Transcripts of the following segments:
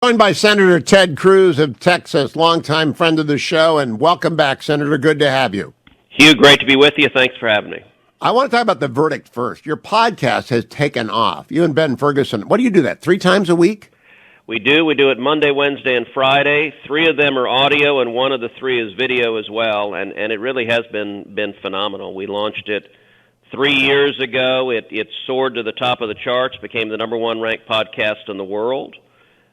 Joined by Senator Ted Cruz of Texas, longtime friend of the show, and welcome back, Senator. Good to have you. Hugh, great to be with you. Thanks for having me. I want to talk about the verdict first. Your podcast has taken off. You and Ben Ferguson, what do you do that, 3 times a week? We do it Monday, Wednesday, and Friday. 3 of them are audio, and 1 of the 3 is video as well, and it really has been phenomenal. We launched it 3 years ago. It soared to the top of the charts, became the #1 ranked podcast in the world.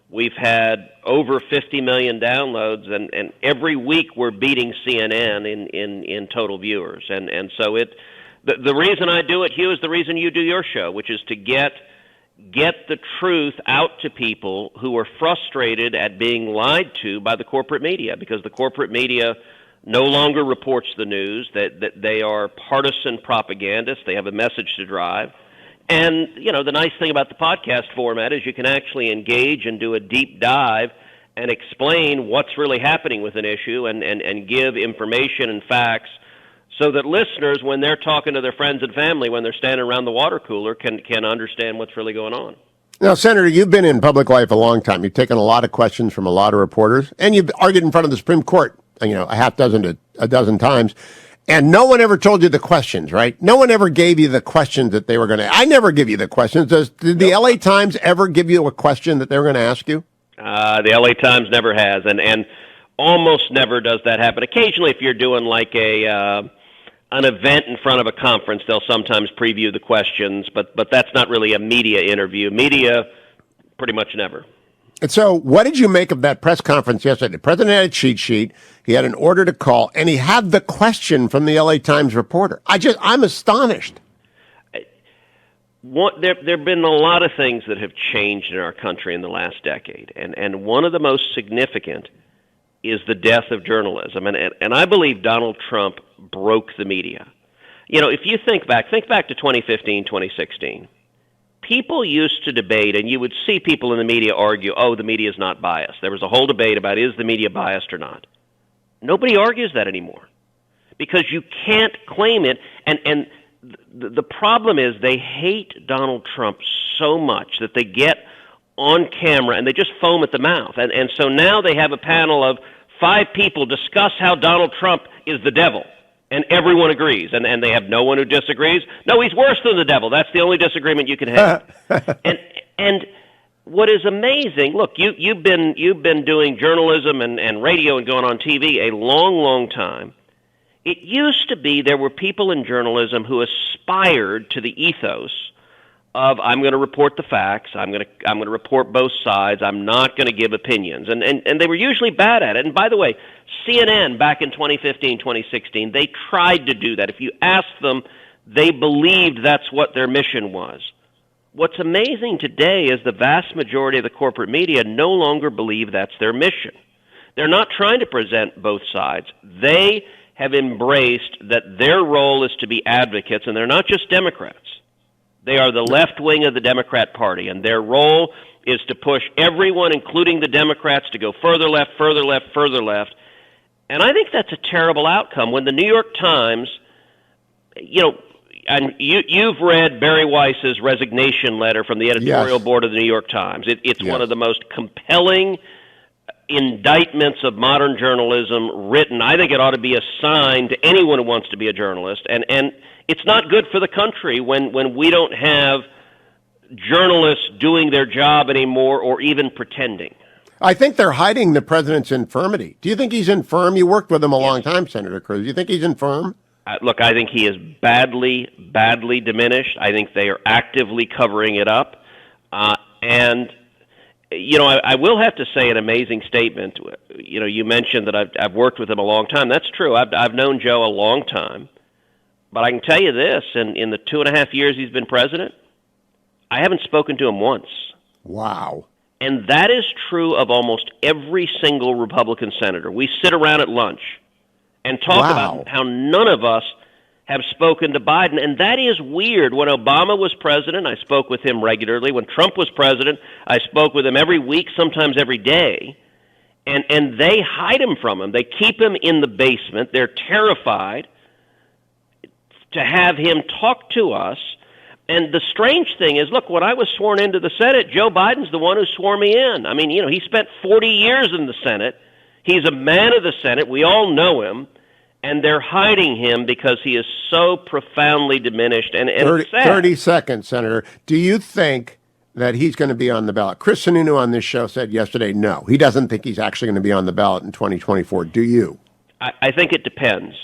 We've had over 50 million downloads, and every week we're beating CNN in total viewers. And so the reason I do it, Hugh, is the reason you do your show, which is to get the truth out to people who are frustrated at being lied to by the corporate media, because the corporate media no longer reports the news, that they are partisan propagandists. They have a message to drive. And, you know, the nice thing about the podcast format is you can actually engage and do a deep dive and explain what's really happening with an issue and give information and facts so that listeners, when they're talking to their friends and family, when they're standing around the water cooler, can understand what's really going on. Now, Senator, you've been in public life a long time. You've taken a lot of questions from a lot of reporters, and you've argued in front of the Supreme Court, a half dozen to a dozen times. And no one ever told you the questions, right? No one ever gave you the questions that they were going to. I never give you the questions. Did the LA Times ever give you a question that they were going to ask you? The LA Times never has, and almost never does that happen. Occasionally, if you're doing like an event in front of a conference, they'll sometimes preview the questions, but that's not really a media interview. Media, pretty much never. And so what did you make of that press conference yesterday? The president had a cheat sheet. He had an order to call, and he had the question from the LA Times reporter. I'm astonished. There have been a lot of things that have changed in our country in the last decade, and one of the most significant is the death of journalism. And I believe Donald Trump broke the media. You know, if you think back to 2015, 2016. People used to debate, and you would see people in the media argue, the media is not biased. There was a whole debate about, is the media biased or not? Nobody argues that anymore because you can't claim it. And the problem is they hate Donald Trump so much that they get on camera and they just foam at the mouth. And so now they have a panel of 5 people discuss how Donald Trump is the devil. And everyone agrees, and they have no one who disagrees. No, he's worse than the devil. That's the only disagreement you can have. and what is amazing, look, you've been doing journalism and radio and going on TV a long, long time. It used to be there were people in journalism who aspired to the ethos of, I'm going to report the facts, I'm going to report both sides, I'm not going to give opinions. And they were usually bad at it. And by the way, CNN back in 2015, 2016, they tried to do that. If you asked them, they believed that's what their mission was. What's amazing today is the vast majority of the corporate media no longer believe that's their mission. They're not trying to present both sides. They have embraced that their role is to be advocates, and they're not just Democrats. They are the left wing of the Democrat Party, and their role is to push everyone, including the Democrats, to go further left, further left, further left. And I think that's a terrible outcome. When the New York Times, and you've read Barry Weiss's resignation letter from the editorial board of the New York Times. It's one of the most compelling indictments of modern journalism written. I think it ought to be assigned to anyone who wants to be a journalist. And it's not good for the country when we don't have journalists doing their job anymore or even pretending. I think they're hiding the president's infirmity. Do you think he's infirm? You worked with him a long time, Senator Cruz. Do you think he's infirm? Look, I think he is badly, badly diminished. I think they are actively covering it up. And, I will have to say an amazing statement. You mentioned that I've worked with him a long time. That's true. I've known Joe a long time. But I can tell you this, in the 2.5 years he's been president, I haven't spoken to him once. Wow. And that is true of almost every single Republican senator. We sit around at lunch and talk about how none of us have spoken to Biden, and that is weird. When Obama was president, I spoke with him regularly. When Trump was president, I spoke with him every week, sometimes every day. And they hide him from him. They keep him in the basement. They're terrified to have him talk to us. And the strange thing is, look, when I was sworn into the Senate, Joe Biden's the one who swore me in. I mean, he spent 40 years in the Senate. He's a man of the Senate. We all know him. And they're hiding him because he is so profoundly diminished. And 30 seconds, Senator. Do you think that he's going to be on the ballot? Chris Sununu on this show said yesterday, no, he doesn't think he's actually going to be on the ballot in 2024. Do you? I think it depends.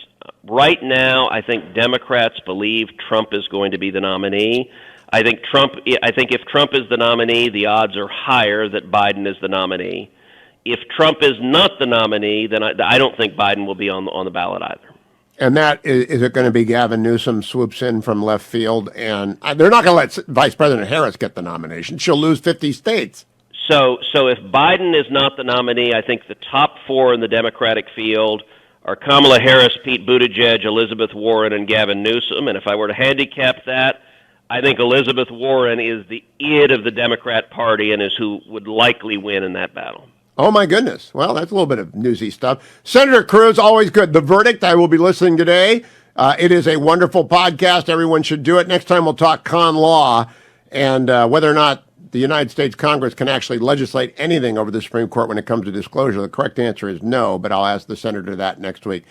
Right now, I think Democrats believe Trump is going to be the nominee. I think if Trump is the nominee, the odds are higher that Biden is the nominee. If Trump is not the nominee, then I don't think Biden will be on the ballot either. And that is it going to be Gavin Newsom swoops in from left field, and they're not going to let Vice President Harris get the nomination. She'll lose 50 states. So if Biden is not the nominee, I think the top four in the Democratic field are Kamala Harris, Pete Buttigieg, Elizabeth Warren, and Gavin Newsom. And if I were to handicap that, I think Elizabeth Warren is the id of the Democrat Party and is who would likely win in that battle. Oh, my goodness. Well, that's a little bit of newsy stuff. Senator Cruz, always good. The Verdict, I will be listening today. It is a wonderful podcast. Everyone should do it. Next time we'll talk con law and whether or not the United States Congress can actually legislate anything over the Supreme Court when it comes to disclosure. The correct answer is no, but I'll ask the senator that next week.